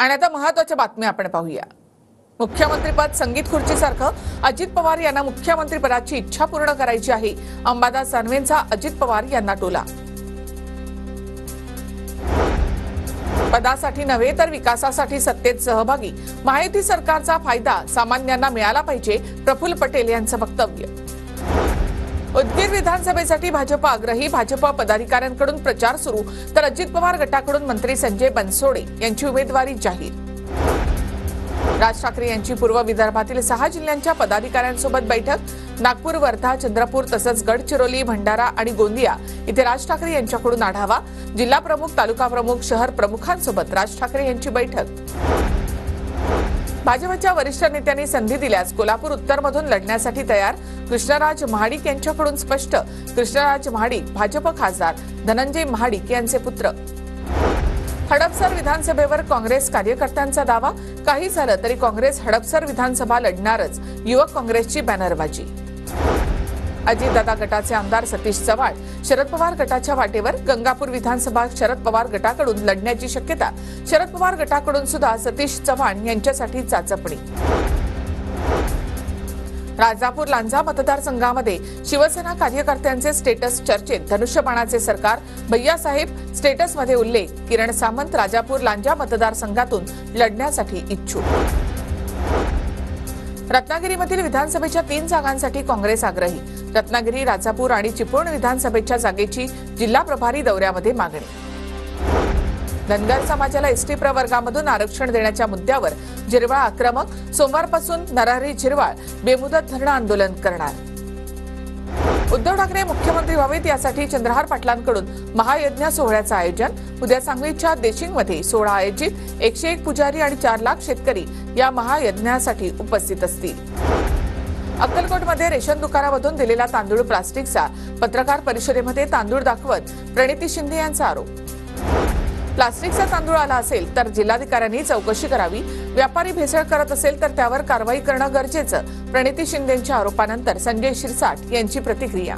आणि आता महत्त्वाच्या बातम्या आपण पाहूया। मुख्यमंत्रीपद संगीत खुर्चीसारखं अजित पवार यांना मुख्यमंत्रीपदाची इच्छा पूर्ण करायची आहे। अंबादास दानवेंचा अजित पवार यांना टोला। पदासाठी नव्हे तर विकासासाठी सत्तेत सहभागी महायुती सरकारचा फायदा सामान्यांना मिळाला पाहिजे, प्रफुल्ल पटेल यांचं वक्तव्य। उदगीर विधानसभेसाठी भाजप आग्रही, भाजप पदाधिकाऱ्यांकडून प्रचार सुरू, तर अजित पवार गटाकडून मंत्री संजय बनसोडे यांची उमेदवारी जाहीर। राज ठाकरे यांची पूर्व विदर्भातील 6 जिल्ह्यांच्या पदाधिकाऱ्यांसोबत बैठक। नागपूर, वर्धा, चंद्रपूर तसंच गडचिरोली, भंडारा आणि गोंदिया इथे राज ठाकरे यांच्याकडून आढावा। जिल्हा प्रमुख, तालुका प्रमुख, शहर प्रमुखांसोबत राज ठाकरे यांची बैठक। भाजपच्या वरिष्ठ नेत्यांनी संधी दिल्यास कोल्हापूर उत्तरमधून लढण्यासाठी तयार, कृष्णराज महाडिक यांच्याकडून स्पष्ट। कृष्णराज महाडिक भाजप खासदार धनंजय महाडिक यांचे पुत्र। हडपसर विधानसभेवर काँग्रेस कार्यकर्त्यांचा दावा, काही झालं तरी काँग्रेस हडपसर विधानसभा लढणारच, युवक काँग्रेसची बॅनरबाजी। अजितदादा गटाचे आमदार सतीश चव्हाण शरद पवार गटाच्या वाटेवर, गंगापूर विधानसभा शरद पवार गटाकडून लढण्याची शक्यता। शरद पवार गटाकडून सुद्धा सतीश चव्हाण यांच्यासाठी चाचपणी। राजापूर लांजा मतदारसंघामध्ये शिवसेना कार्यकर्त्यांचे स्टेटस चर्चेत, धनुष्यबाणाचे सरकार, भैयासाहेब स्टेटसमध्ये उल्लेख। किरण सामंत राजापूर लांजा मतदारसंघातून लढण्यासाठी इच्छुक। रत्नागिरीमधील विधानसभेच्या 3 जागांसाठी काँग्रेस आग्रही, रत्नागिरी, राजापूर आणि चिपळूण विधानसभेच्या जागेची जिल्हा प्रभारी दौऱ्यामध्ये मागणी। धनगर समाजाला एसटी प्रवर्गामधून आरक्षण देण्याच्या मुद्द्यावर झिरवाळ आक्रमक, सोमवारपासून नरहरी झिरवाळ बेमुदत धरणं आंदोलन करणार। उद्धव ठाकरे मुख्यमंत्री व्हावेत यासाठी चंद्रहार पाटलांकडून महायज्ञ सोहळ्याचं आयोजन। उद्या सांगलीच्या देशिंगमध्ये सोहळा आयोजित, 101 पुजारी आणि 4 लाख शेतकरी या महायज्ञासाठी उपस्थित असतील। अक्कलकोटमध्ये रेशन दुकानामधून दिलेला तांदूळ प्लास्टिकचा, पत्रकार परिषदेमध्ये तांदूळ दाखवत प्रणिती शिंदे यांचा आरोप। प्लास्टिकचा तांदूळ आला असेल तर जिल्हाधिकाऱ्यांनी चौकशी करावी, व्यापारी भेसळ करत असेल तर त्यावर कारवाई करणं गरजेचं, प्रणिती शिंदेंच्या आरोपानंतर संजय शिरसाट यांची प्रतिक्रिया।